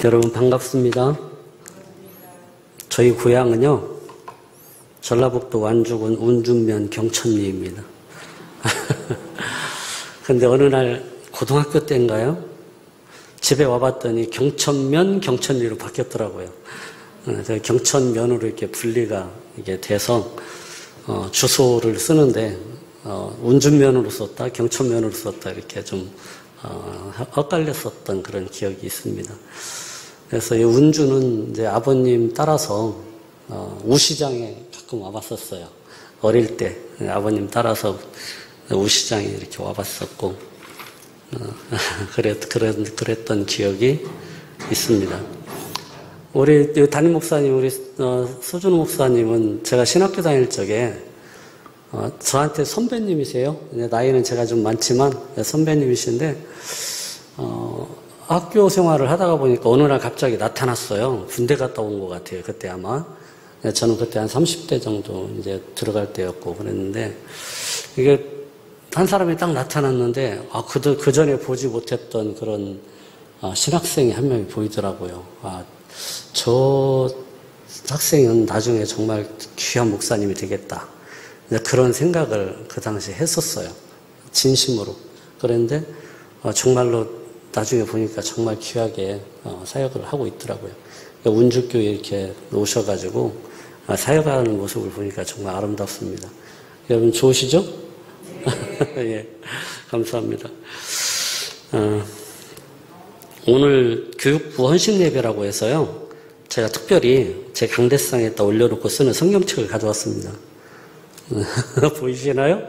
여러분 반갑습니다. 저희 고향은요, 전라북도 완주군 운주면 경천리입니다. 근데 어느 날 고등학교 때인가요? 집에 와봤더니 경천면 경천리로 바뀌었더라고요. 경천면으로 이렇게 분리가 이게 돼서 주소를 쓰는데 운주면으로 썼다, 경천면으로 썼다 이렇게 좀 엇갈렸었던 그런 기억이 있습니다. 그래서 이 운주는 이제 아버님 따라서 우시장에 가끔 와봤었어요. 어릴 때 아버님 따라서 우시장에 이렇게 와봤었고 그랬던 기억이 있습니다. 우리 담임 목사님, 우리 서준우 목사님은 제가 신학교 다닐 적에 저한테 선배님이세요. 나이는 제가 좀 많지만 선배님이신데 학교 생활을 하다가 보니까 어느 날 갑자기 나타났어요. 군대 갔다 온 것 같아요. 그때 아마 저는 그때 한 30대 정도 이제 들어갈 때였고 그랬는데 이게 한 사람이 딱 나타났는데 그 전에 보지 못했던 그런 신학생이 한 명이 보이더라고요. 저 학생은 나중에 정말 귀한 목사님이 되겠다. 그런 생각을 그 당시에 했었어요. 진심으로. 그런데 정말로 나중에 보니까 정말 귀하게 사역을 하고 있더라고요. 운주교에 이렇게 오셔가지고 사역하는 모습을 보니까 정말 아름답습니다. 여러분 좋으시죠? 예, 감사합니다. 오늘 교육부 헌신예배라고 해서요, 제가 특별히 제 강대상에다 올려놓고 쓰는 성경책을 가져왔습니다. 보이시나요?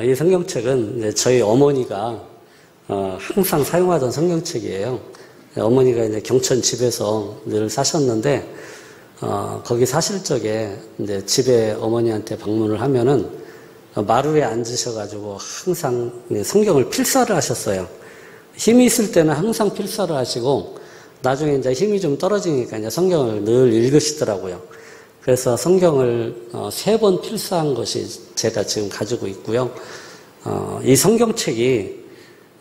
이 성경책은 이제 저희 어머니가 항상 사용하던 성경책이에요. 어머니가 이제 경천 집에서 늘 사셨는데, 거기 사실 적에 이제 집에 어머니한테 방문을 하면은 마루에 앉으셔가지고 항상 성경을 필사를 하셨어요. 힘이 있을 때는 항상 필사를 하시고, 나중에 이제 힘이 좀 떨어지니까 이제 성경을 늘 읽으시더라고요. 그래서 성경을 3번 필사한 것이 제가 지금 가지고 있고요. 이 성경책이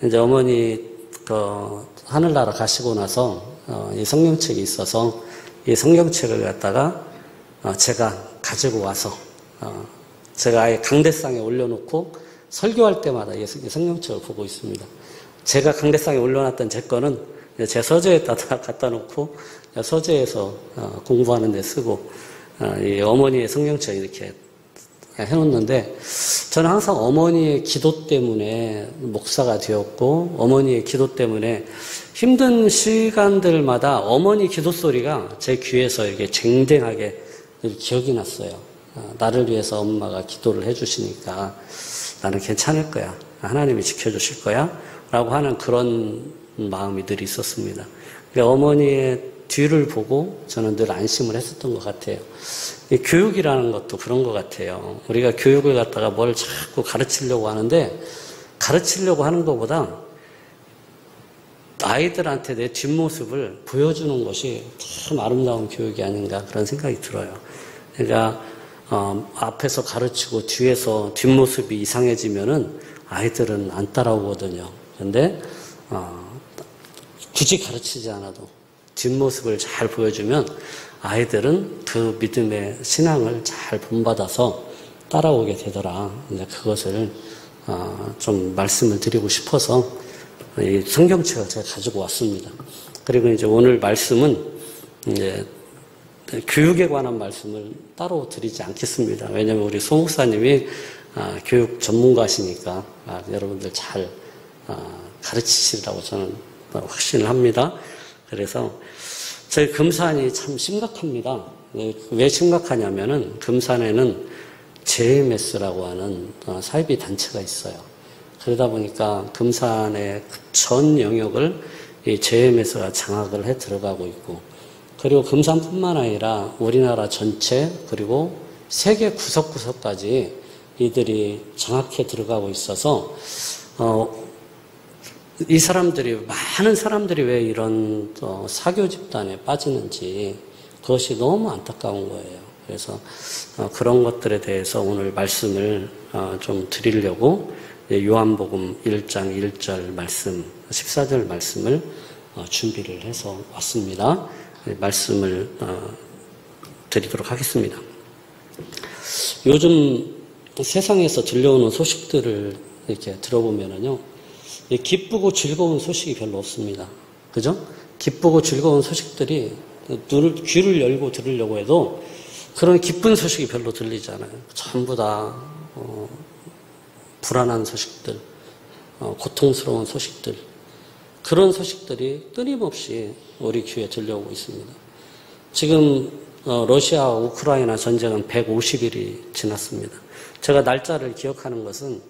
이제 어머니 하늘나라 가시고 나서 이 성경책이 있어서 이 성경책을 갖다가 제가 가지고 와서 제가 아예 강대상에 올려놓고 설교할 때마다 이 성경책을 보고 있습니다. 제가 강대상에 올려놨던 제 거는 제 서재에다 갖다 놓고 서재에서 공부하는 데 쓰고 이 어머니의 성경책 이렇게 해놓는데, 저는 항상 어머니의 기도 때문에 목사가 되었고, 어머니의 기도 때문에 힘든 시간들마다 어머니 기도 소리가 제 귀에서 이렇게 쟁쟁하게 기억이 났어요. 나를 위해서 엄마가 기도를 해주시니까 나는 괜찮을 거야. 하나님이 지켜주실 거야. 라고 하는 그런 마음이 늘 있었습니다. 어머니의 뒤를 보고 저는 늘 안심을 했었던 것 같아요. 이 교육이라는 것도 그런 것 같아요. 우리가 교육을 갖다가 뭘 자꾸 가르치려고 하는데, 가르치려고 하는 것보다 아이들한테 내 뒷모습을 보여주는 것이 참 아름다운 교육이 아닌가 그런 생각이 들어요. 그러니까 앞에서 가르치고 뒤에서 뒷모습이 이상해지면은 아이들은 안 따라오거든요. 그런데 굳이 가르치지 않아도 뒷모습을 잘 보여주면 아이들은 그 믿음의 신앙을 잘 본받아서 따라오게 되더라. 이제 그것을 좀 말씀을 드리고 싶어서 이 성경책을 제가 가지고 왔습니다. 그리고 이제 오늘 말씀은 이제 교육에 관한 말씀을 따로 드리지 않겠습니다. 왜냐하면 우리 소 목사님이 교육 전문가시니까 여러분들 잘 가르치시리라고 저는 확신을 합니다. 그래서 저희 금산이 참 심각합니다. 왜 심각하냐면은 금산에는 JMS라고 하는 사이비 단체가 있어요. 그러다 보니까 금산의 전 영역을 이 JMS가 장악을 해 들어가고 있고, 그리고 금산뿐만 아니라 우리나라 전체 그리고 세계 구석구석까지 이들이 장악해 들어가고 있어서 이 사람들이, 많은 사람들이 왜 이런 사교 집단에 빠지는지 그것이 너무 안타까운 거예요. 그래서 그런 것들에 대해서 오늘 말씀을 좀 드리려고 요한복음 1장 1절 말씀, 14절 말씀을 준비를 해서 왔습니다. 말씀을 드리도록 하겠습니다. 요즘 세상에서 들려오는 소식들을 이렇게 들어보면은요, 기쁘고 즐거운 소식이 별로 없습니다. 그죠? 기쁘고 즐거운 소식들이 귀를 열고 들으려고 해도 그런 기쁜 소식이 별로 들리지 않아요. 전부 다 불안한 소식들, 고통스러운 소식들, 그런 소식들이 끊임없이 우리 귀에 들려오고 있습니다. 지금 러시아 우크라이나 전쟁은 150일이 지났습니다. 제가 날짜를 기억하는 것은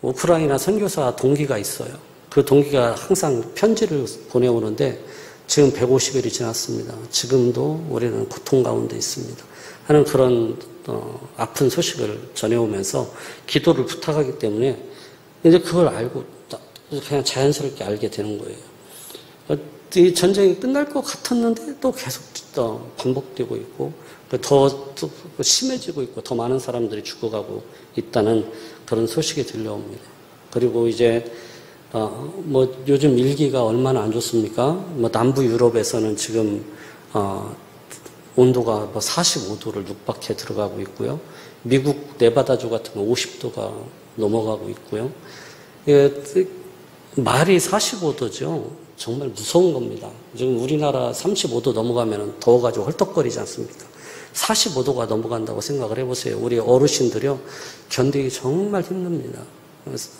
우크라이나 선교사 동기가 있어요. 그 동기가 항상 편지를 보내오는데 지금 150일이 지났습니다. 지금도 우리는 고통 가운데 있습니다. 하는 그런 아픈 소식을 전해오면서 기도를 부탁하기 때문에 이제 그걸 알고 그냥 자연스럽게 알게 되는 거예요. 이 전쟁이 끝날 것 같았는데 또 계속 반복되고 있고 더 심해지고 있고 더 많은 사람들이 죽어가고 있다는 그런 소식이 들려옵니다. 그리고 이제 요즘 일기가 얼마나 안 좋습니까? 남부 유럽에서는 지금 온도가 45도를 육박해 들어가고 있고요. 미국 네바다주 같은 거 50도가 넘어가고 있고요. 말이 45도죠. 정말 무서운 겁니다. 지금 우리나라 35도 넘어가면 더워가지고 헐떡거리지 않습니까? 45도가 넘어간다고 생각을 해보세요. 우리 어르신들이요, 견디기 정말 힘듭니다.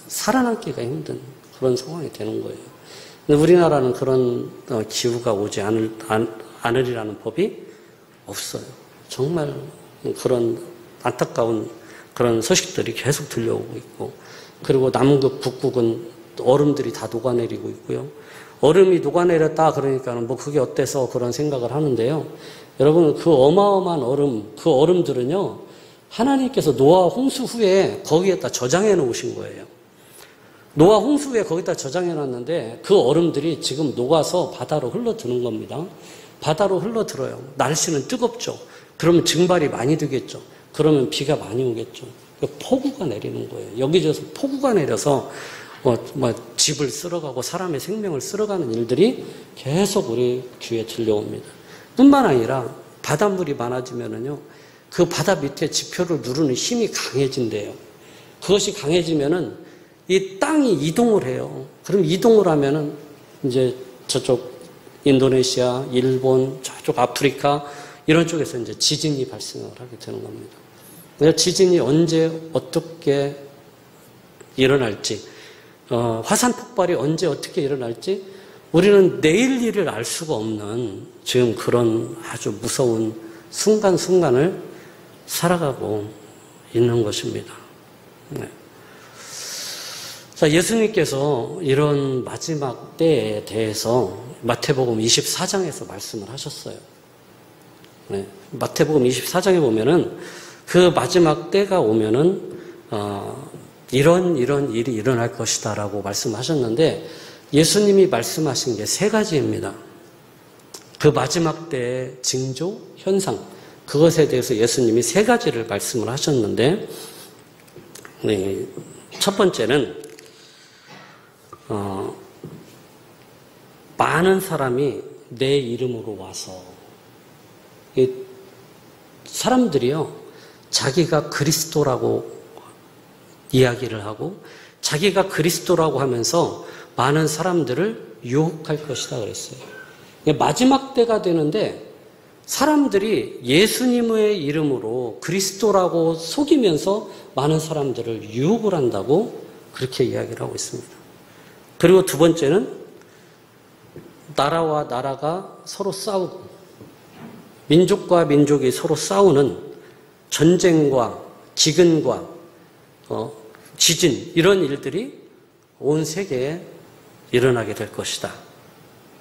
살아남기가 힘든 그런 상황이 되는 거예요. 근데 우리나라는 그런 기후가 오지 않으리라는 법이 없어요. 정말 그런 안타까운 그런 소식들이 계속 들려오고 있고, 그리고 남극, 북극은 얼음들이 다 녹아내리고 있고요. 얼음이 녹아내렸다 그러니까 그게 어때서 그런 생각을 하는데요. 여러분, 그 어마어마한 얼음, 그 얼음들은요, 하나님께서 노아 홍수 후에 거기에다 저장해 놓으신 거예요. 노아 홍수 후에 거기다 저장해 놨는데 그 얼음들이 지금 녹아서 바다로 흘러드는 겁니다. 바다로 흘러들어요. 날씨는 뜨겁죠. 그러면 증발이 많이 되겠죠. 그러면 비가 많이 오겠죠. 폭우가 내리는 거예요. 여기저기서 폭우가 내려서 집을 쓸어가고 사람의 생명을 쓸어가는 일들이 계속 우리 귀에 들려옵니다. 뿐만 아니라 바닷물이 많아지면은요, 그 바다 밑에 지표를 누르는 힘이 강해진대요. 그것이 강해지면은 이 땅이 이동을 해요. 그럼 이동을 하면은 이제 저쪽 인도네시아, 일본, 저쪽 아프리카 이런 쪽에서 이제 지진이 발생을 하게 되는 겁니다. 지진이 언제 어떻게 일어날지, 화산 폭발이 언제 어떻게 일어날지 우리는 내일 일을 알 수가 없는 지금 그런 아주 무서운 순간순간을 살아가고 있는 것입니다. 네. 자, 예수님께서 이런 마지막 때에 대해서 마태복음 24장에서 말씀을 하셨어요. 네. 마태복음 24장에 보면은 그 마지막 때가 오면은 이런 일이 일어날 것이다라고 말씀하셨는데 예수님이 말씀하신 게 세 가지입니다. 그 마지막 때의 징조, 현상, 그것에 대해서 예수님이 세 가지를 말씀을 하셨는데, 네, 첫 번째는 많은 사람이 내 이름으로 와서, 사람들이요, 자기가 그리스도라고 이야기를 하고 자기가 그리스도라고 하면서 많은 사람들을 유혹할 것이다 그랬어요. 마지막 때가 되는데 사람들이 예수님의 이름으로 그리스도라고 속이면서 많은 사람들을 유혹을 한다고 그렇게 이야기를 하고 있습니다. 그리고 두 번째는 나라와 나라가 서로 싸우고 민족과 민족이 서로 싸우는 전쟁과 기근과 지진 이런 일들이 온 세계에 일어나게 될 것이다.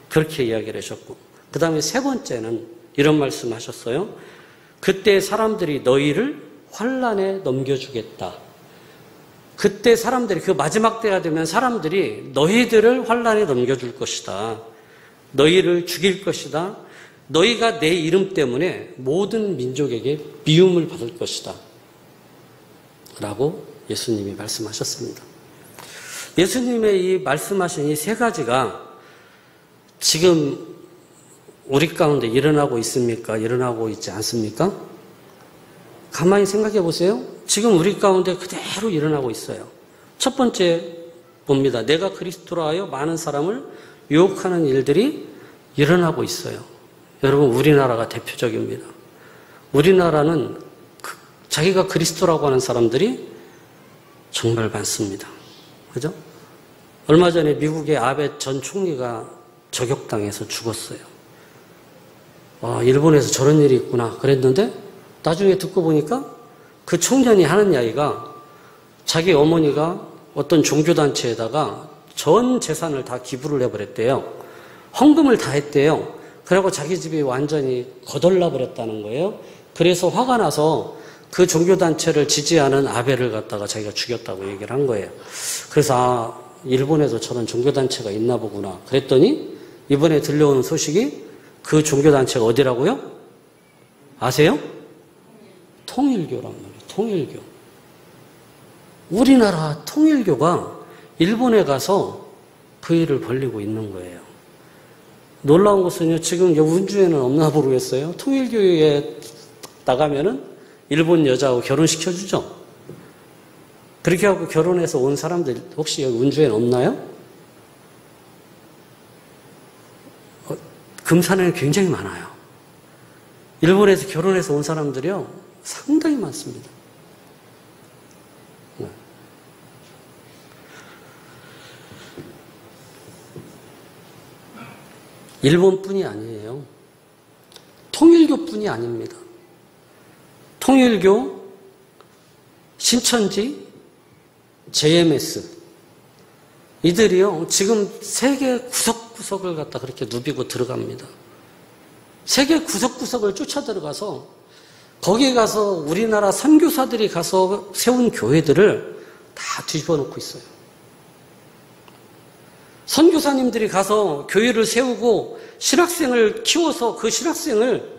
그렇게 이야기를 하셨고, 그 다음에 세 번째는 이런 말씀하셨어요. 그때 사람들이 너희를 환난에 넘겨주겠다. 그때 사람들이 그 마지막 때가 되면 사람들이 너희들을 환난에 넘겨줄 것이다. 너희를 죽일 것이다. 너희가 내 이름 때문에 모든 민족에게 미움을 받을 것이다. 라고 예수님이 말씀하셨습니다. 예수님의 이 말씀하신 이 세 가지가 지금 우리 가운데 일어나고 있습니까? 일어나고 있지 않습니까? 가만히 생각해 보세요. 지금 우리 가운데 그대로 일어나고 있어요. 첫 번째 봅니다. 내가 그리스도로 하여 많은 사람을 유혹하는 일들이 일어나고 있어요. 여러분, 우리나라가 대표적입니다. 우리나라는 자기가 그리스도라고 하는 사람들이 정말 많습니다. 그죠? 얼마 전에 미국의 아베 전 총리가 저격당해서 죽었어요. 일본에서 저런 일이 있구나 그랬는데 나중에 듣고 보니까 그 청년이 하는 이야기가 자기 어머니가 어떤 종교단체에다가 전 재산을 다 기부를 해버렸대요. 헌금을 다 했대요. 그리고 자기 집이 완전히 거덜나 버렸다는 거예요. 그래서 화가 나서 그 종교단체를 지지하는 아베를 갖다가 자기가 죽였다고 얘기를 한 거예요. 그래서 일본에도 저런 종교단체가 있나 보구나 그랬더니 이번에 들려오는 소식이 그 종교단체가 어디라고요? 아세요? 통일교란 말이에요. 통일교. 우리나라 통일교가 일본에 가서 그 일을 벌리고 있는 거예요. 놀라운 것은요, 지금 운주에는 없나 모르겠어요. 통일교에 나가면은 일본 여자하고 결혼시켜주죠. 그렇게 하고 결혼해서 온 사람들 혹시 여기 운주에는 없나요? 금산에는 굉장히 많아요. 일본에서 결혼해서 온 사람들이요, 상당히 많습니다. 일본뿐이 아니에요. 통일교뿐이 아닙니다. 통일교, 신천지, JMS 이들이요 지금 세계 구석구석을 갖다 그렇게 누비고 들어갑니다. 세계 구석구석을 쫓아 들어가서 거기에 가서 우리나라 선교사들이 가서 세운 교회들을 다 뒤집어 놓고 있어요. 선교사님들이 가서 교회를 세우고 신학생을 키워서 그 신학생을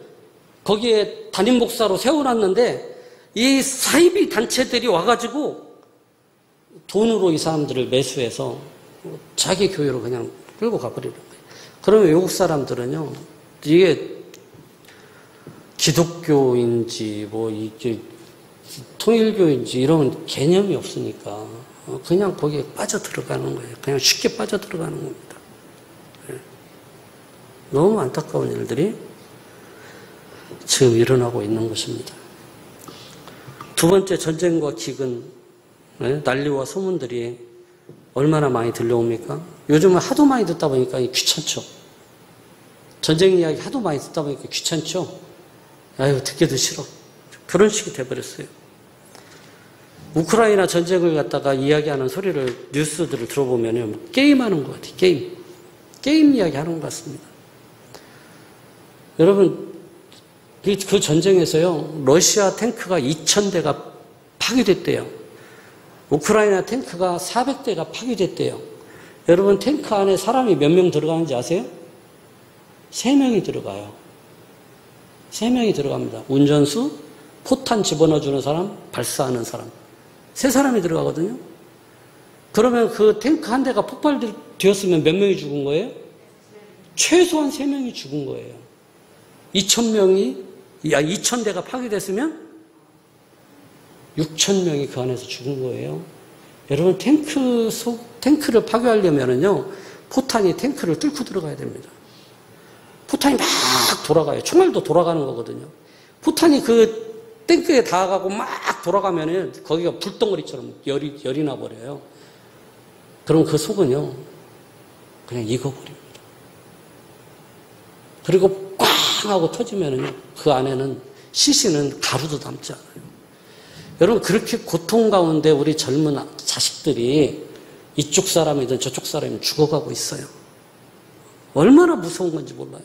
거기에 담임 목사로 세워놨는데 이 사이비 단체들이 와가지고 돈으로 이 사람들을 매수해서 자기 교회로 그냥 끌고 가버리는 거예요. 그러면 외국 사람들은요, 이게 기독교인지 뭐 이게 통일교인지 이런 개념이 없으니까 그냥 거기에 빠져 들어가는 거예요. 그냥 쉽게 빠져 들어가는 겁니다. 너무 안타까운 일들이 지금 일어나고 있는 것입니다. 두 번째, 전쟁과 기근, 난리와 소문들이 얼마나 많이 들려옵니까? 요즘은 하도 많이 듣다 보니까 귀찮죠. 전쟁 이야기 하도 많이 듣다 보니까 귀찮죠. 아유, 듣기도 싫어. 그런 식이 돼버렸어요. 우크라이나 전쟁을 갖다가 이야기하는 소리를, 뉴스들을 들어보면 게임하는 것 같아요. 게임 이야기 하는 것 같습니다. 여러분, 그 전쟁에서요, 러시아 탱크가 2,000대가 파괴됐대요. 우크라이나 탱크가 400대가 파괴됐대요. 여러분, 탱크 안에 사람이 몇 명 들어가는지 아세요? 3명이 들어가요. 3명이 들어갑니다. 운전수, 포탄 집어넣어주는 사람, 발사하는 사람. 3사람이 들어가거든요. 그러면 그 탱크 한 대가 폭발되었으면 몇 명이 죽은 거예요? 최소한 3명이 죽은 거예요. 2,000대가 파괴됐으면 6,000명이 그 안에서 죽은 거예요. 여러분, 탱크를 파괴하려면요, 포탄이 탱크를 뚫고 들어가야 됩니다. 포탄이 막 돌아가요. 총알도 돌아가는 거거든요. 포탄이 그 탱크에 닿아가고 막 돌아가면은 거기가 불덩어리처럼 열이 나버려요. 그럼 그 속은요, 그냥 익어버립니다. 그리고 꽝 하고 터지면은요, 그 안에는 시신은 가루도 남지 않아요. 여러분, 그렇게 고통 가운데 우리 젊은 자식들이 이쪽 사람이든 저쪽 사람이든 죽어가고 있어요. 얼마나 무서운 건지 몰라요.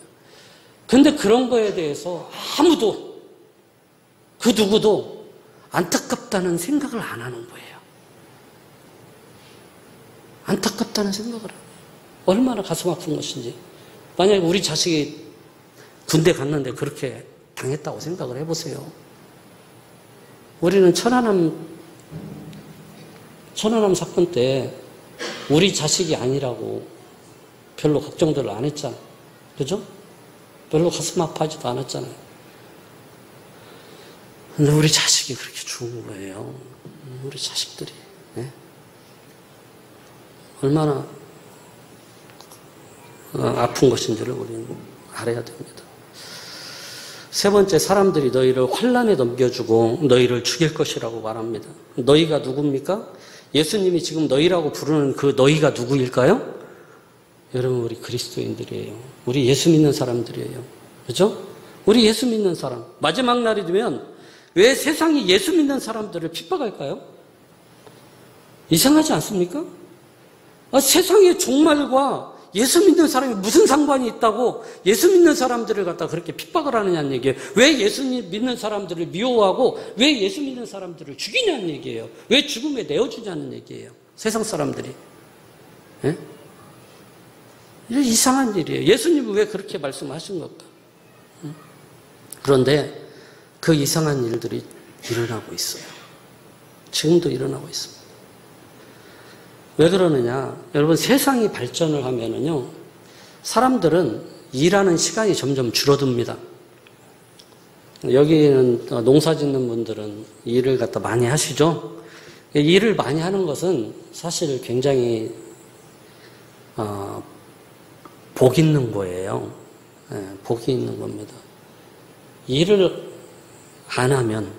근데 그런 거에 대해서 아무도, 그 누구도 안타깝다는 생각을 안 하는 거예요. 안타깝다는 생각을 안 해요. 얼마나 가슴 아픈 것인지. 만약에 우리 자식이 군대 갔는데 그렇게 당했다고 생각을 해보세요. 우리는 천안함 사건 때 우리 자식이 아니라고 별로 걱정들을 안 했잖아. 그죠? 별로 가슴 아파하지도 않았잖아요. 근데 우리 자식이 그렇게 죽은 거예요. 우리 자식들이. 네? 얼마나 아픈 것인지를 우리는 알아야 됩니다. 세 번째, 사람들이 너희를 환난에 넘겨주고 너희를 죽일 것이라고 말합니다. 너희가 누굽니까? 예수님이 지금 너희라고 부르는 그 너희가 누구일까요? 여러분, 우리 그리스도인들이에요. 우리 예수 믿는 사람들이에요. 그죠? 우리 예수 믿는 사람. 마지막 날이 되면 왜 세상이 예수 믿는 사람들을 핍박할까요? 이상하지 않습니까? 세상의 종말과 예수 믿는 사람이 무슨 상관이 있다고 예수 믿는 사람들을 갖다 그렇게 핍박을 하느냐는 얘기예요. 왜 예수 믿는 사람들을 미워하고 왜 예수 믿는 사람들을 죽이냐는 얘기예요. 왜 죽음에 내어주냐는 얘기예요. 세상 사람들이. 예? 이상한 일이에요. 예수님은 왜 그렇게 말씀하신 걸까? 그런데 그 이상한 일들이 일어나고 있어요. 지금도 일어나고 있습니다. 왜 그러느냐? 여러분, 세상이 발전을 하면은요, 사람들은 일하는 시간이 점점 줄어듭니다. 여기는 농사 짓는 분들은 일을 갖다 많이 하시죠? 일을 많이 하는 것은 사실 굉장히, 복 있는 거예요. 네, 복이 있는 겁니다. 일을 안 하면,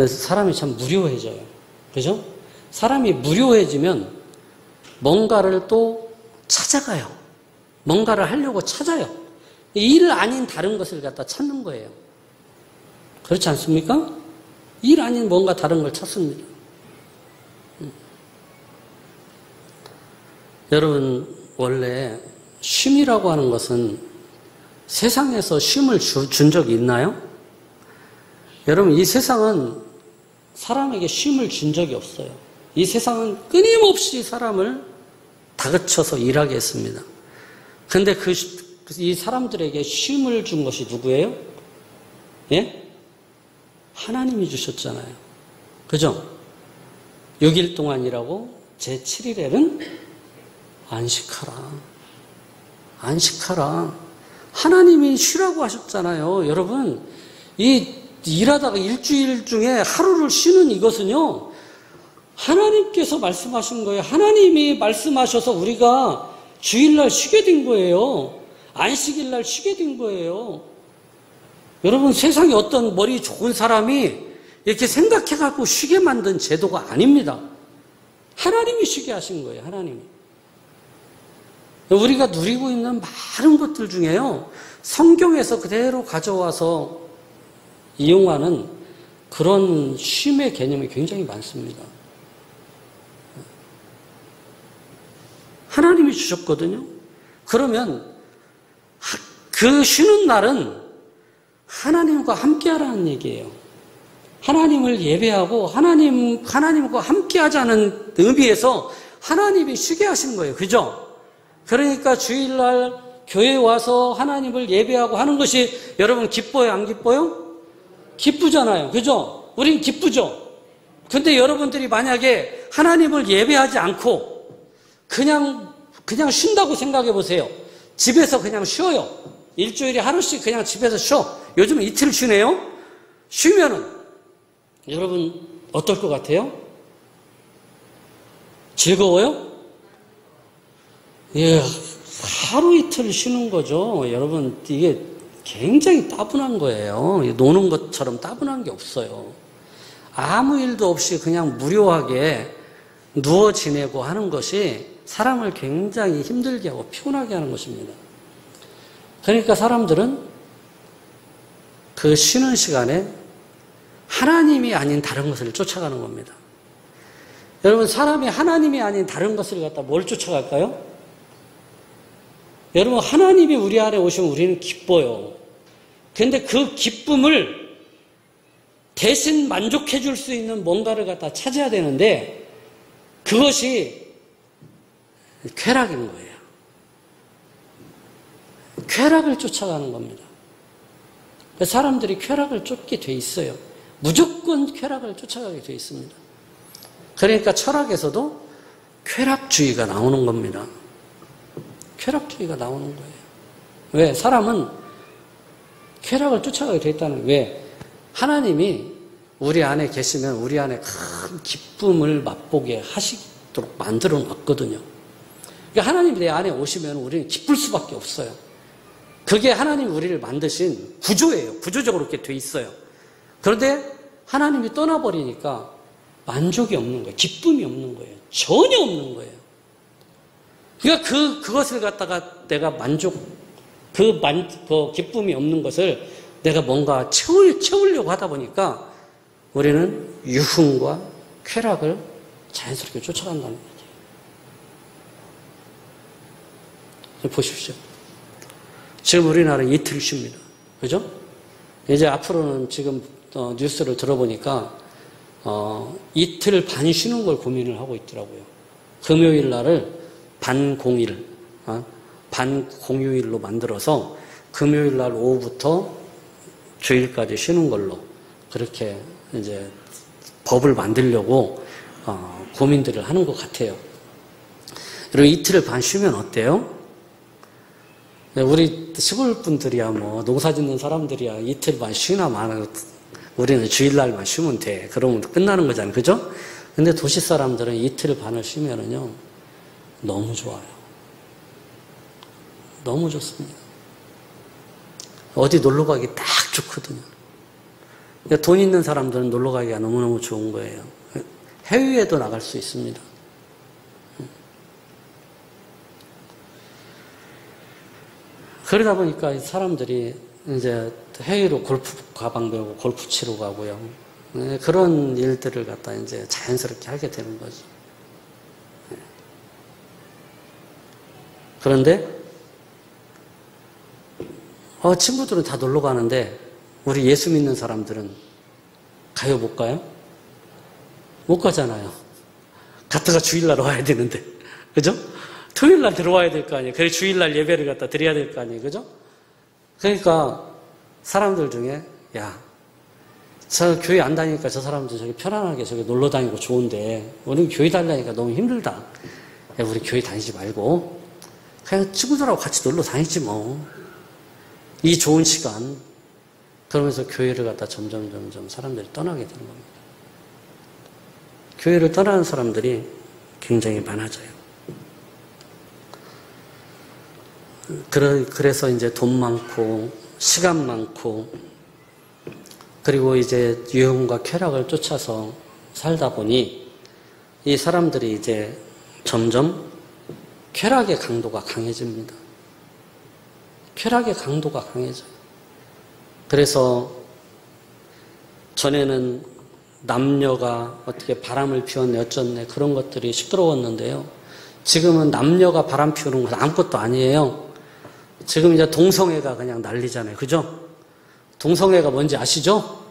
사람이 참 무료해져요. 그죠? 사람이 무료해지면 뭔가를 또 찾아가요. 뭔가를 하려고 찾아요. 일 아닌 다른 것을 갖다 찾는 거예요. 그렇지 않습니까? 일 아닌 뭔가 다른 걸 찾습니다. 여러분, 원래 쉼이라고 하는 것은 세상에서 쉼을 준 적이 있나요? 여러분, 이 세상은 사람에게 쉼을 준 적이 없어요. 이 세상은 끊임없이 사람을 다그쳐서 일하게 했습니다. 그런데 이 사람들에게 쉼을 준 것이 누구예요? 예? 하나님이 주셨잖아요. 그죠? 6일 동안 일하고 제7일에는 안식하라. 안식하라. 하나님이 쉬라고 하셨잖아요. 여러분, 일하다가 일주일 중에 하루를 쉬는 이것은요, 하나님께서 말씀하신 거예요. 하나님이 말씀하셔서 우리가 주일날 쉬게 된 거예요. 안식일날 쉬게 된 거예요. 여러분, 세상에 어떤 머리 좋은 사람이 이렇게 생각해갖고 쉬게 만든 제도가 아닙니다. 하나님이 쉬게 하신 거예요. 하나님이. 우리가 누리고 있는 많은 것들 중에요, 성경에서 그대로 가져와서 이용하는 그런 쉼의 개념이 굉장히 많습니다. 하나님이 주셨거든요. 그러면 그 쉬는 날은 하나님과 함께하라는 얘기예요. 하나님을 예배하고 하나님과 함께하자는 의미에서 하나님이 쉬게 하신 거예요. 그죠? 그러니까 주일날 교회에 와서 하나님을 예배하고 하는 것이 여러분 기뻐요? 안 기뻐요? 기쁘잖아요. 그죠? 우린 기쁘죠? 근데 여러분들이 만약에 하나님을 예배하지 않고 그냥 쉰다고 생각해 보세요. 집에서 그냥 쉬어요. 일주일에 하루씩 그냥 집에서 쉬어. 요즘 이틀 쉬네요. 쉬면은 여러분 어떨 것 같아요? 즐거워요? 예, 하루 이틀 쉬는 거죠. 여러분, 이게 굉장히 따분한 거예요. 노는 것처럼 따분한 게 없어요. 아무 일도 없이 그냥 무료하게 누워 지내고 하는 것이 사람을 굉장히 힘들게 하고 피곤하게 하는 것입니다. 그러니까 사람들은 그 쉬는 시간에 하나님이 아닌 다른 것을 쫓아가는 겁니다. 여러분, 사람이 하나님이 아닌 다른 것을 갖다 뭘 쫓아갈까요? 여러분, 하나님이 우리 안에 오시면 우리는 기뻐요. 그런데 그 기쁨을 대신 만족해 줄 수 있는 뭔가를 갖다 찾아야 되는데 그것이 쾌락인 거예요. 쾌락을 쫓아가는 겁니다. 사람들이 쾌락을 쫓게 돼 있어요. 무조건 쾌락을 쫓아가게 돼 있습니다. 그러니까 철학에서도 쾌락주의가 나오는 겁니다. 쾌락주의가 나오는 거예요. 왜? 사람은 쾌락을 쫓아가게 돼 있다는 거예요. 왜? 하나님이 우리 안에 계시면 우리 안에 큰 기쁨을 맛보게 하시도록 만들어 놨거든요. 그러니까 하나님이 내 안에 오시면 우리는 기쁠 수밖에 없어요. 그게 하나님이 우리를 만드신 구조예요. 구조적으로 그렇게 돼 있어요. 그런데 하나님이 떠나버리니까 만족이 없는 거예요. 기쁨이 없는 거예요. 전혀 없는 거예요. 그러니까 그것을 갖다가 내가 그 기쁨이 없는 것을 내가 뭔가 채우려고 하다 보니까 우리는 유흥과 쾌락을 자연스럽게 쫓아간다는 얘기예요. 보십시오. 지금 우리나라는 이틀 쉽니다. 그죠? 이제 앞으로는 지금 뉴스를 들어보니까 이틀 반 쉬는 걸 고민을 하고 있더라고요. 금요일 날을 반공일, 반공휴일로 만들어서 금요일 날 오후부터 주일까지 쉬는 걸로 그렇게 이제 법을 만들려고 고민들을 하는 것 같아요. 여러분 이틀을 반 쉬면 어때요? 우리 시골 분들이야 뭐 농사 짓는 사람들이야 이틀 반 쉬나 마나 우리는 주일날만 쉬면 돼. 그러면 끝나는 거잖아요. 그죠? 근데 도시 사람들은 이틀 반을 쉬면은요 너무 좋아요. 너무 좋습니다. 어디 놀러 가기 딱 좋거든요. 그러니까 돈 있는 사람들은 놀러 가기가 너무너무 좋은 거예요. 해외에도 나갈 수 있습니다. 그러다 보니까 사람들이 이제 해외로 골프 가방 메고 골프 치러 가고요. 그런 일들을 갖다 이제 자연스럽게 하게 되는 거죠. 그런데 친구들은 다 놀러 가는데 우리 예수 믿는 사람들은 가요 못 가요? 못 가잖아요. 갔다가 주일날 와야 되는데 그죠? 토요일날 들어와야 될 거 아니에요. 그래 주일날 예배를 갖다 드려야 될 거 아니에요. 그죠? 그러니까 사람들 중에 야, 저 교회 안 다니니까 저 사람들 저기 편안하게 저기 놀러 다니고 좋은데 우리 교회 다니니까 너무 힘들다. 야, 우리 교회 다니지 말고 그냥 친구들하고 같이 놀러 다니지 뭐. 이 좋은 시간. 그러면서 교회를 갖다 점점 사람들이 떠나게 되는 겁니다. 교회를 떠나는 사람들이 굉장히 많아져요. 그래서 이제 돈 많고 시간 많고 그리고 이제 유흥과 쾌락을 쫓아서 살다 보니 이 사람들이 이제 점점 쾌락의 강도가 강해집니다. 쾌락의 강도가 강해져요. 그래서 전에는 남녀가 어떻게 바람을 피웠네 어쩌네 그런 것들이 시끄러웠는데요. 지금은 남녀가 바람 피우는 건 아무것도 아니에요. 지금 이제 동성애가 그냥 난리잖아요. 그죠? 동성애가 뭔지 아시죠?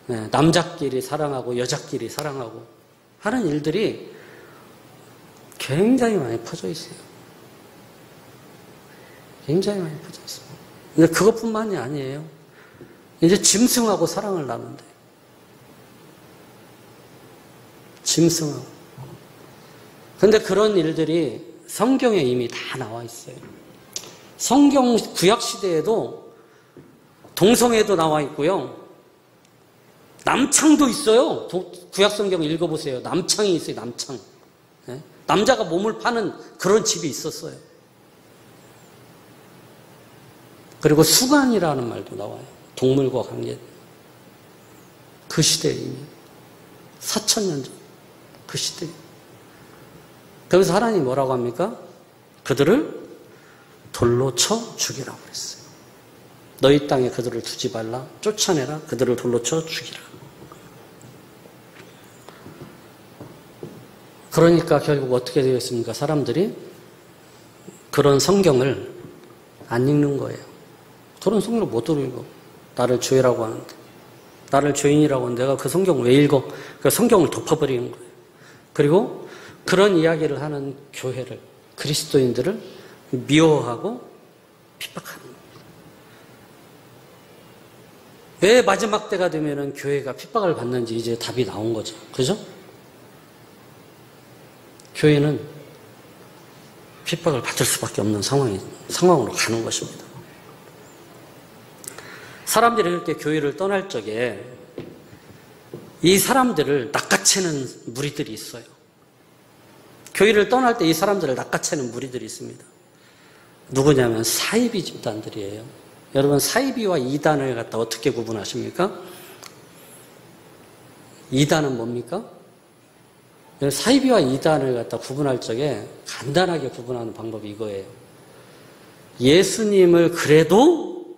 네, 남자끼리 사랑하고 여자끼리 사랑하고 하는 일들이 굉장히 많이 퍼져 있어요. 굉장히 많이 퍼져 있어요. 근데 그것뿐만이 아니에요. 이제 짐승하고 사랑을 나눈대. 짐승하고. 근데 그런 일들이 성경에 이미 다 나와 있어요. 성경 구약시대에도 동성애도 나와 있고요. 남창도 있어요. 구약성경 읽어보세요. 남창이 있어요. 남창. 네? 남자가 몸을 파는 그런 집이 있었어요. 그리고 수간이라는 말도 나와요. 동물과 관계. 그 시대에 이미 4,000년 전. 그 시대에. 그래서 하나님이 뭐라고 합니까? 그들을 돌로 쳐 죽이라고 그랬어요. 너희 땅에 그들을 두지 말라. 쫓아내라. 그들을 돌로 쳐 죽이라. 그러니까 결국 어떻게 되겠습니까? 사람들이 그런 성경을 안 읽는 거예요. 그런 성경을 못 읽어. 나를 죄라고 하는데. 나를 죄인이라고 하는데 내가 그 성경을 왜 읽어? 그 성경을 덮어버리는 거예요. 그리고 그런 이야기를 하는 교회를, 그리스도인들을 미워하고 핍박하는 거예요. 왜 마지막 때가 되면은 교회가 핍박을 받는지 이제 답이 나온 거죠. 그죠? 교회는 핍박을 받을 수밖에 없는 상황으로 가는 것입니다. 사람들이 그렇게 교회를 떠날 적에 이 사람들을 낚아채는 무리들이 있어요. 교회를 떠날 때 이 사람들을 낚아채는 무리들이 있습니다. 누구냐면 사이비 집단들이에요. 여러분, 사이비와 이단을 갖다 어떻게 구분하십니까? 이단은 뭡니까? 사이비와 이단을 갖다 구분할 적에 간단하게 구분하는 방법이 이거예요. 예수님을 그래도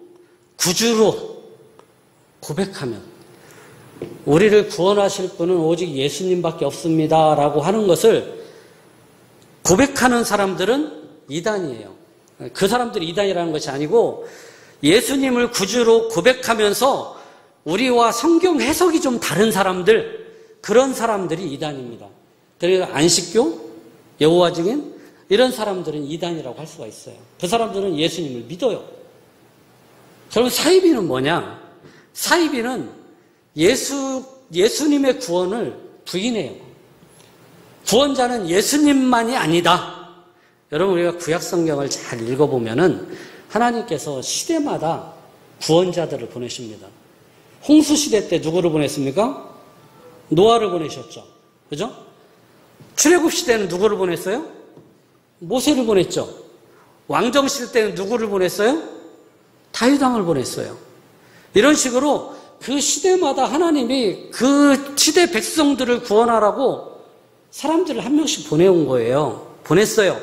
구주로 고백하면, 우리를 구원하실 분은 오직 예수님밖에 없습니다 라고 하는 것을 고백하는 사람들은 이단이에요. 그 사람들이 이단이라는 것이 아니고, 예수님을 구주로 고백하면서 우리와 성경 해석이 좀 다른 사람들, 그런 사람들이 이단입니다. 그러니까 안식교, 여호와 증인, 이런 사람들은 이단이라고 할 수가 있어요. 그 사람들은 예수님을 믿어요. 그럼 사이비는 뭐냐? 사이비는 예수님의 구원을 부인해요. 구원자는 예수님만이 아니다. 여러분, 우리가 구약 성경을 잘 읽어보면은 하나님께서 시대마다 구원자들을 보내십니다. 홍수 시대 때 누구를 보냈습니까? 노아를 보내셨죠. 그죠? 출애굽 시대는 누구를 보냈어요? 모세를 보냈죠. 왕정 시대 때는 누구를 보냈어요? 다윗 왕을 보냈어요. 이런 식으로 그 시대마다 하나님이 그 시대 백성들을 구원하라고 사람들을 한 명씩 보내온 거예요. 보냈어요.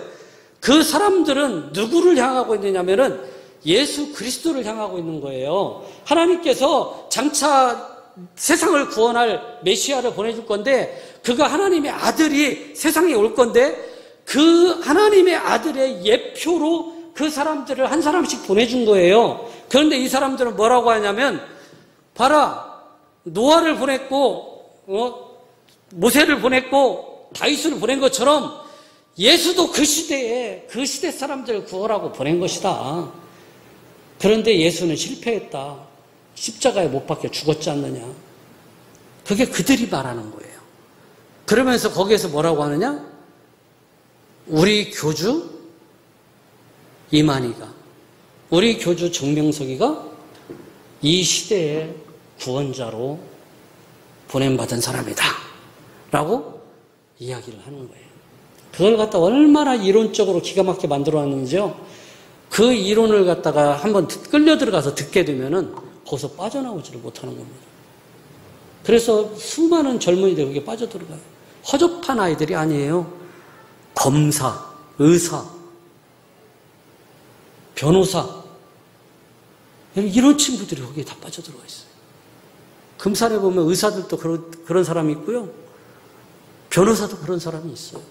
그 사람들은 누구를 향하고 있느냐면은 예수 그리스도를 향하고 있는 거예요. 하나님께서 장차 세상을 구원할 메시아를 보내줄 건데, 그가 하나님의 아들이 세상에 올 건데, 그 하나님의 아들의 예표로 그 사람들을 한 사람씩 보내준 거예요. 그런데 이 사람들은 뭐라고 하냐면, 봐라, 노아를 보냈고 모세를 보냈고 다윗을 보낸 것처럼 예수도 그 시대 사람들을 구원하고 보낸 것이다. 그런데 예수는 실패했다. 십자가에 못 박혀 죽었지 않느냐. 그게 그들이 말하는 거예요. 그러면서 거기에서 뭐라고 하느냐? 우리 교주 이만희가, 우리 교주 정명석이가 이 시대의 구원자로 보냄받은 사람이다 라고 이야기를 하는 거예요. 그걸 갖다 얼마나 이론적으로 기가 막히게 만들어놨는지요. 그 이론을 갖다가 한번 끌려 들어가서 듣게 되면은 거기서 빠져나오지를 못하는 겁니다. 그래서 수많은 젊은이들이 거기에 빠져들어가요. 허접한 아이들이 아니에요. 검사, 의사, 변호사, 이런 친구들이 거기에 다 빠져들어가 있어요. 금산에 보면 의사들도 그런 사람이 있고요. 변호사도 그런 사람이 있어요.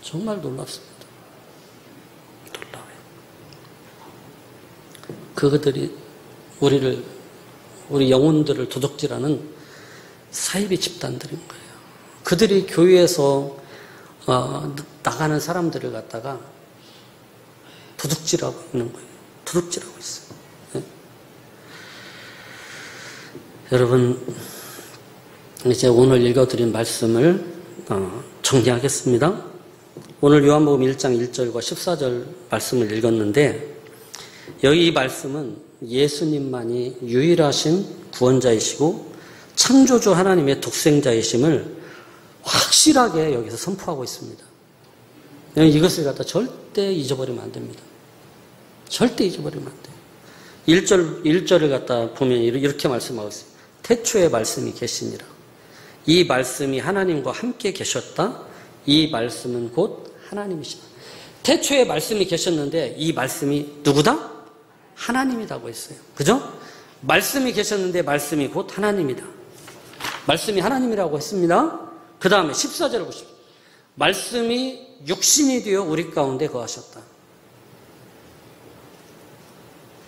정말 놀랍습니다. 놀라워요. 그들이 우리 영혼들을 도둑질하는 사이비 집단들인 거예요. 그들이 교회에서 나가는 사람들을 갖다가 도둑질하고 있는 거예요. 도둑질하고 있어요. 네? 여러분, 이제 오늘 읽어드린 말씀을 정리하겠습니다. 오늘 요한복음 1장 1절과 14절 말씀을 읽었는데, 여기 이 말씀은 예수님만이 유일하신 구원자이시고 창조주 하나님의 독생자이심을 확실하게 여기서 선포하고 있습니다. 이것을 갖다 절대 잊어버리면 안 됩니다. 절대 잊어버리면 안 돼요. 1절을 갖다 보면 이렇게 말씀하고 있어요. 태초에 말씀이 계시니라. 이 말씀이 하나님과 함께 계셨다. 이 말씀은 곧 하나님이시다. 태초에 말씀이 계셨는데 이 말씀이 누구다? 하나님이라고 했어요. 그죠? 말씀이 계셨는데 말씀이 곧 하나님이다. 말씀이 하나님이라고 했습니다. 그 다음에 14절을 보십시오. 말씀이 육신이 되어 우리 가운데 거하셨다.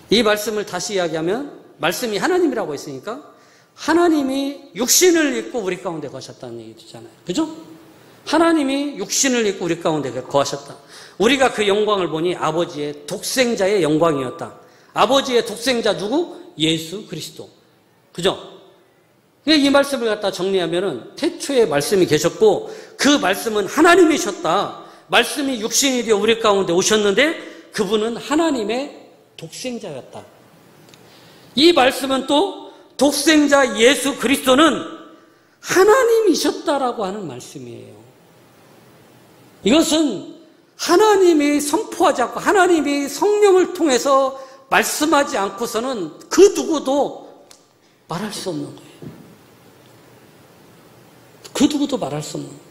이 말씀을 다시 이야기하면 말씀이 하나님이라고 했으니까 하나님이 육신을 입고 우리 가운데 거하셨다는 얘기잖아요. 그죠? 하나님이 육신을 입고 우리 가운데 거하셨다. 우리가 그 영광을 보니 아버지의 독생자의 영광이었다. 아버지의 독생자 누구? 예수 그리스도. 그죠? 이 말씀을 갖다 정리하면은 태초에 말씀이 계셨고 그 말씀은 하나님이셨다. 말씀이 육신이 되어 우리 가운데 오셨는데 그분은 하나님의 독생자였다. 이 말씀은 또 독생자 예수 그리스도는 하나님이셨다라고 하는 말씀이에요. 이것은 하나님이 선포하지 않고 하나님이 성령을 통해서 말씀하지 않고서는 그 누구도 말할 수 없는 거예요. 그 누구도 말할 수 없는 거예요.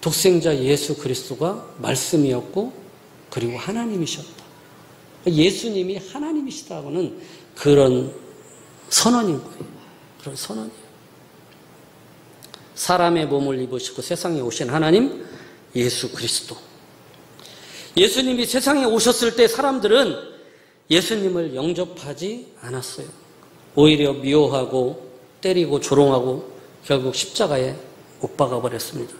독생자 예수 그리스도가 말씀이었고 그리고 하나님이셨다. 예수님이 하나님이시다고는 그런 선언인 거예요. 그런 선언이에요. 사람의 몸을 입으시고 세상에 오신 하나님 예수 그리스도. 예수님이 세상에 오셨을 때 사람들은 예수님을 영접하지 않았어요. 오히려 미워하고 때리고 조롱하고 결국 십자가에 못 박아 버렸습니다.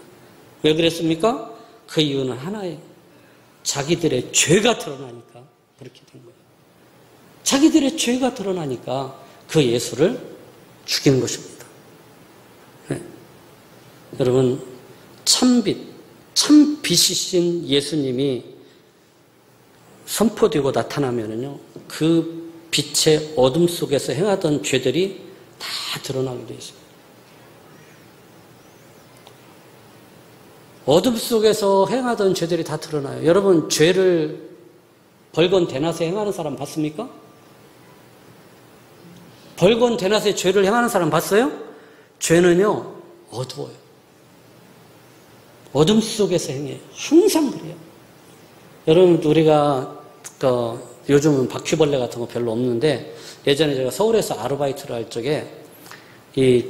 왜 그랬습니까? 그 이유는 하나예요. 자기들의 죄가 드러나니까 그렇게 된 거예요. 자기들의 죄가 드러나니까 그 예수를 죽이는 것입니다. 네. 여러분, 참 빛이신 예수님이 선포되고 나타나면은요, 그 빛의 어둠 속에서 행하던 죄들이 다 드러나게 되어 있습니다. 어둠 속에서 행하던 죄들이 다 드러나요. 여러분, 죄를 벌건 대낮에 행하는 사람 봤습니까? 벌건 대낮에 죄를 행하는 사람 봤어요? 죄는요, 어두워요. 어둠 속에서 행해요. 항상 그래요. 여러분, 우리가 요즘은 바퀴벌레 같은 거 별로 없는데 예전에 제가 서울에서 아르바이트를 할 적에 이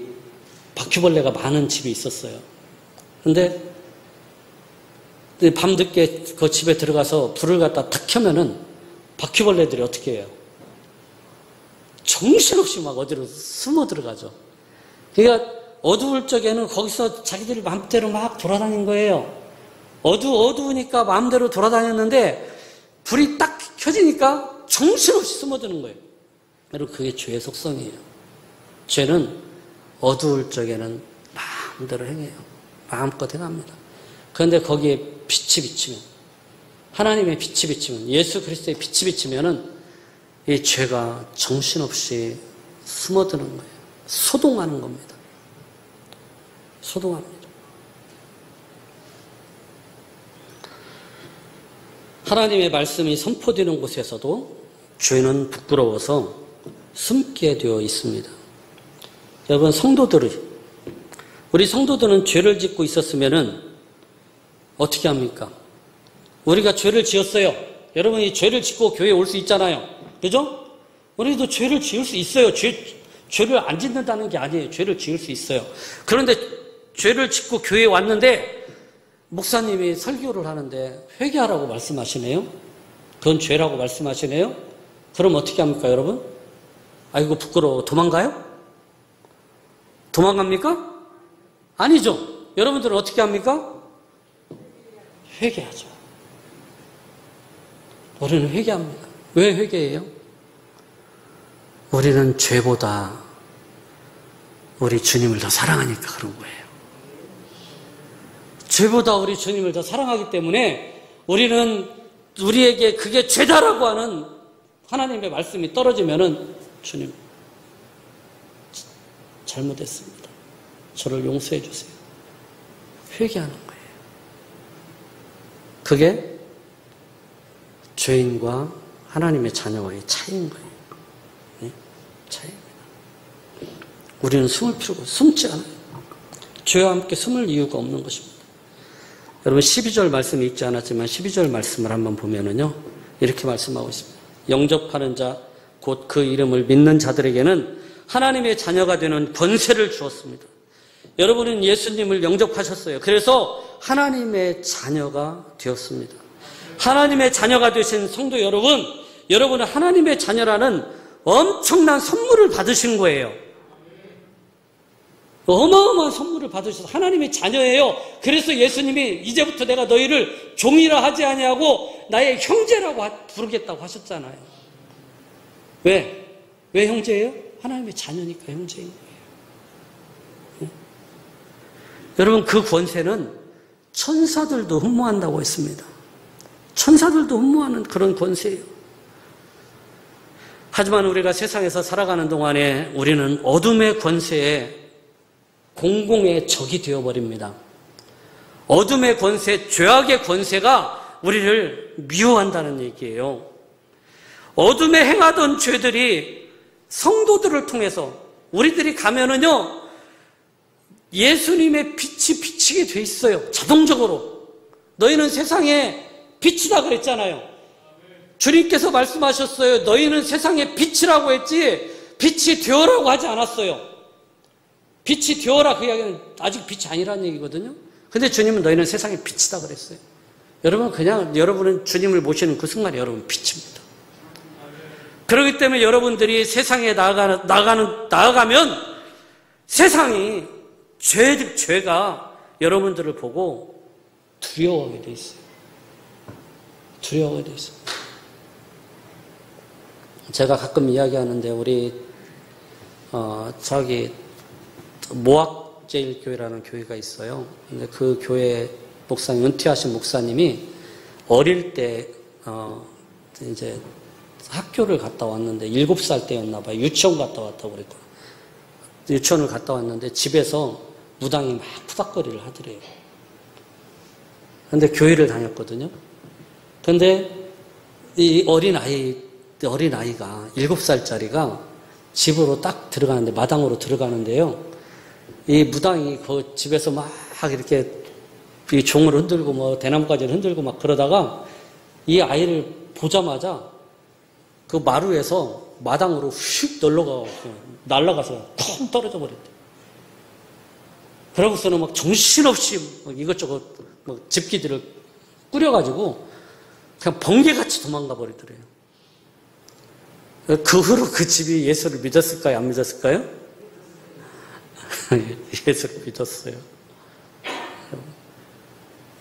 바퀴벌레가 많은 집이 있었어요. 근데 밤늦게 그 집에 들어가서 불을 갖다 탁 켜면은 바퀴벌레들이 어떻게 해요? 정신없이 막 어디로 숨어 들어가죠. 그러니까 어두울 적에는 거기서 자기들이 마음대로 막 돌아다닌 거예요. 어두우니까 마음대로 돌아다녔는데 불이 딱 켜지니까 정신없이 숨어드는 거예요. 여러분, 그게 죄의 속성이에요. 죄는 어두울 적에는 마음대로 행해요. 마음껏 행합니다. 그런데 거기에 빛이 비치면, 하나님의 빛이 비치면, 예수 그리스도의 빛이 비치면은 이 죄가 정신없이 숨어드는 거예요. 소동하는 겁니다. 소동합니다. 하나님의 말씀이 선포되는 곳에서도 죄는 부끄러워서 숨게 되어 있습니다. 여러분, 우리 성도들은 죄를 짓고 있었으면은 어떻게 합니까? 우리가 죄를 지었어요. 여러분이 죄를 짓고 교회에 올 수 있잖아요. 그죠? 우리도 죄를 지을 수 있어요. 죄를 안 짓는다는 게 아니에요. 죄를 지을 수 있어요. 그런데 죄를 짓고 교회에 왔는데 목사님이 설교를 하는데 회개하라고 말씀하시네요. 그건 죄라고 말씀하시네요. 그럼 어떻게 합니까, 여러분? 아이고, 부끄러워. 도망가요? 도망갑니까? 아니죠. 여러분들은 어떻게 합니까? 회개하죠. 우리는 회개합니다. 왜 회개해요? 우리는 죄보다 우리 주님을 더 사랑하니까 그런 거예요. 죄보다 우리 주님을 더 사랑하기 때문에 우리는 우리에게 그게 죄다라고 하는 하나님의 말씀이 떨어지면은 주님, 잘못했습니다. 저를 용서해 주세요. 회개하는 거예요. 그게 죄인과 하나님의 자녀와의 차이인 거예요. 네? 차이입니다. 우리는 숨을 필요가 숨지 않아요. 죄와 함께 숨을 이유가 없는 것입니다. 여러분, 12절 말씀이 읽지 않았지만 12절 말씀을 한번 보면은요, 이렇게 말씀하고 있습니다. 영접하는 자, 곧 그 이름을 믿는 자들에게는 하나님의 자녀가 되는 권세를 주었습니다. 여러분은 예수님을 영접하셨어요. 그래서 하나님의 자녀가 되었습니다. 하나님의 자녀가 되신 성도 여러분, 여러분은 하나님의 자녀라는 엄청난 선물을 받으신 거예요. 어마어마한 선물을 받으셔서 하나님의 자녀예요. 그래서 예수님이 이제부터 내가 너희를 종이라 하지 아니하고 나의 형제라고 부르겠다고 하셨잖아요. 왜? 왜 형제예요? 하나님의 자녀니까 형제인 거예요. 여러분, 그 권세는 천사들도 흠모한다고 했습니다. 천사들도 흠모하는 그런 권세예요. 하지만 우리가 세상에서 살아가는 동안에 우리는 어둠의 권세에 공공의 적이 되어버립니다. 어둠의 권세, 죄악의 권세가 우리를 미워한다는 얘기예요. 어둠에 행하던 죄들이 성도들을 통해서 우리들이 가면은요, 예수님의 빛이 비치게 돼 있어요. 자동적으로. 너희는 세상의 빛이다 그랬잖아요. 주님께서 말씀하셨어요. 너희는 세상의 빛이라고 했지 빛이 되어라고 하지 않았어요. 빛이 되어라, 그 이야기는 아직 빛이 아니라는 얘기거든요. 근데 주님은 너희는 세상의 빛이다 그랬어요. 여러분, 그냥 여러분은 주님을 모시는 그 순간에 여러분 빛입니다. 그렇기 때문에 여러분들이 세상에 나아가면 세상이 죄가 여러분들을 보고 두려워하게 돼 있어요. 두려워하게 돼 있어요. 제가 가끔 이야기하는데 우리 모학제일교회라는 교회가 있어요. 근데 그 교회 목사님, 은퇴하신 목사님이 어릴 때 이제 학교를 갔다 왔는데 7살 때였나 봐요. 유치원 갔다 왔다고 그랬거든요. 유치원을 갔다 왔는데 집에서 무당이 막 푸닥거리를 하더래요. 근데 교회를 다녔거든요. 근데 이 어린아이가 7살짜리가 집으로 딱 들어가는데, 마당으로 들어가는데요. 이 무당이 그 집에서 막 이렇게 이 종을 흔들고 뭐 대나무가지를 흔들고 막 그러다가 이 아이를 보자마자 그 마루에서 마당으로 휙 날아가서 쿵 떨어져 버렸대. 그러고서는 막 정신없이 막 이것저것 뭐 집기들을 꾸려가지고 그냥 번개같이 도망가 버리더래요. 그 후로 그 집이 예수를 믿었을까요? 안 믿었을까요? 예수를 믿었어요.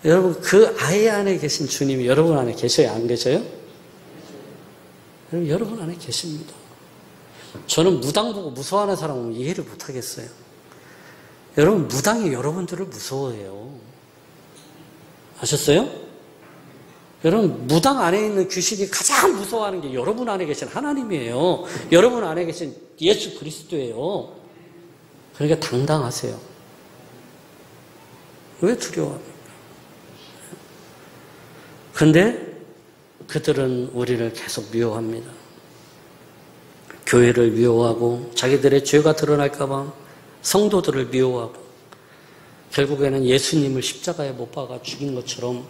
여러분, 그 아이 안에 계신 주님이 여러분 안에 계셔요? 안 계셔요? 여러분 안에 계십니다. 저는 무당 보고 무서워하는 사람은 이해를 못하겠어요. 여러분, 무당이 여러분들을 무서워해요. 아셨어요? 여러분, 무당 안에 있는 귀신이 가장 무서워하는 게 여러분 안에 계신 하나님이에요. 여러분 안에 계신 예수 그리스도예요. 그러니까 당당하세요. 왜 두려워합니까? 근데 그들은 우리를 계속 미워합니다. 교회를 미워하고 자기들의 죄가 드러날까 봐 성도들을 미워하고 결국에는 예수님을 십자가에 못 박아 죽인 것처럼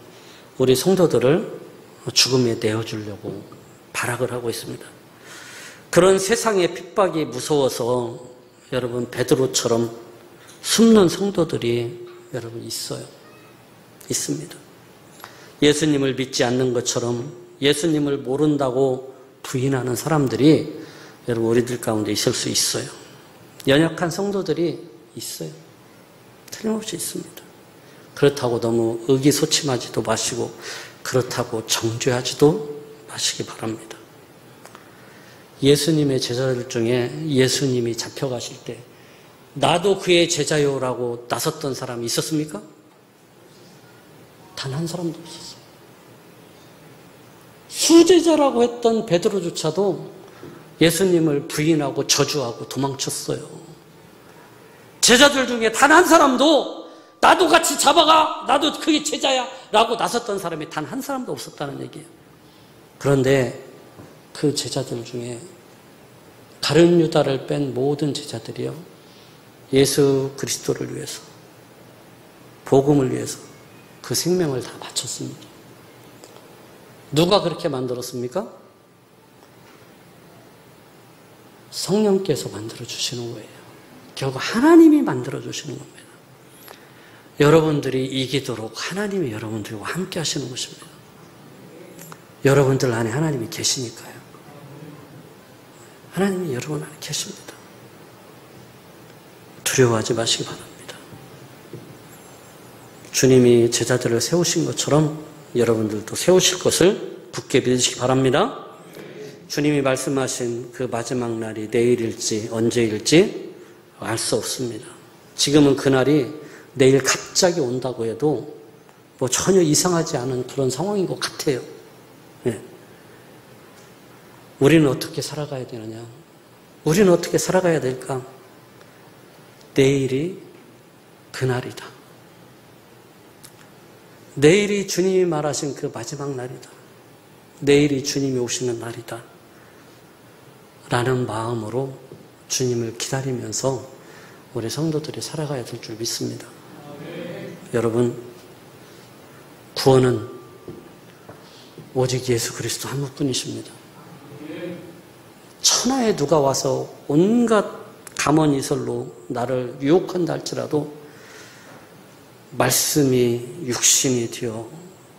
우리 성도들을 죽음에 내어주려고 발악을 하고 있습니다. 그런 세상의 핍박이 무서워서 여러분, 베드로처럼 숨는 성도들이 여러분 있어요. 있습니다. 예수님을 믿지 않는 것처럼 예수님을 모른다고 부인하는 사람들이 여러분, 우리들 가운데 있을 수 있어요. 연약한 성도들이 있어요. 틀림없이 있습니다. 그렇다고 너무 의기소침하지도 마시고 그렇다고 정죄하지도 마시기 바랍니다. 예수님의 제자들 중에 예수님이 잡혀가실 때 나도 그의 제자요라고 나섰던 사람이 있었습니까? 단 한 사람도 없었어요. 수제자라고 했던 베드로조차도 예수님을 부인하고 저주하고 도망쳤어요. 제자들 중에 단 한 사람도 나도 같이 잡아가, 나도 그게 제자야 라고 나섰던 사람이 단 한 사람도 없었다는 얘기예요. 그런데 그 제자들 중에 다른 유다를 뺀 모든 제자들이요, 예수 그리스도를 위해서, 복음을 위해서 그 생명을 다 바쳤습니다. 누가 그렇게 만들었습니까? 성령께서 만들어주시는 거예요. 결국 하나님이 만들어주시는 겁니다. 여러분들이 이기도록 하나님이 여러분들과 함께 하시는 것입니다. 여러분들 안에 하나님이 계시니까요. 하나님이 여러분 안에 계십니다. 두려워하지 마시기 바랍니다. 주님이 제자들을 세우신 것처럼 여러분들도 세우실 것을 굳게 믿으시기 바랍니다. 주님이 말씀하신 그 마지막 날이 내일일지 언제일지 알 수 없습니다. 지금은 그날이 내일 갑자기 온다고 해도 뭐 전혀 이상하지 않은 그런 상황인 것 같아요. 네. 우리는 어떻게 살아가야 되느냐? 우리는 어떻게 살아가야 될까? 내일이 그날이다. 내일이 주님이 말하신 그 마지막 날이다. 내일이 주님이 오시는 날이다. 라는 마음으로 주님을 기다리면서 우리 성도들이 살아가야 될 줄 믿습니다. 여러분, 구원은 오직 예수 그리스도 한 분뿐이십니다. 천하에 누가 와서 온갖 감언이설로 나를 유혹한다 할지라도 말씀이 육신이 되어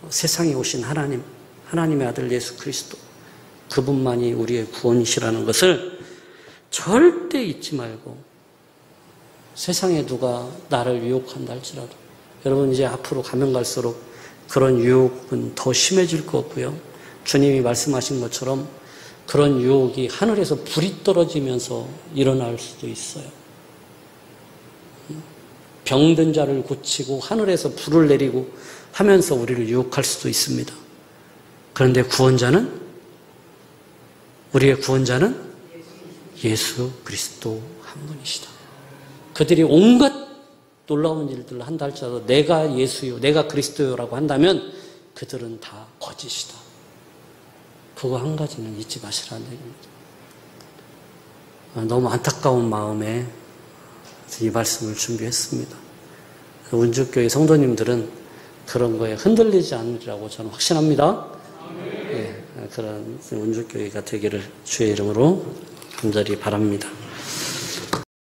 세상에 오신 하나님, 하나님의 아들 예수 그리스도, 그분만이 우리의 구원이시라는 것을 절대 잊지 말고, 세상에 누가 나를 유혹한다 할지라도, 여러분 이제 앞으로 가면 갈수록 그런 유혹은 더 심해질 거고요. 주님이 말씀하신 것처럼 그런 유혹이 하늘에서 불이 떨어지면서 일어날 수도 있어요. 병든 자를 고치고 하늘에서 불을 내리고 하면서 우리를 유혹할 수도 있습니다. 그런데 우리의 구원자는 예수 그리스도 한 분이시다. 그들이 온갖 놀라운 일들을 한다 할지라도 내가 예수요, 내가 그리스도요라고 한다면 그들은 다 거짓이다. 그거 한 가지는 잊지 마시라는 얘기입니다. 너무 안타까운 마음에 이 말씀을 준비했습니다. 운주교회 성도님들은 그런 거에 흔들리지 않으리라고 저는 확신합니다. 예, 그런 운주교회가 되기를 주의 이름으로 간절히 바랍니다.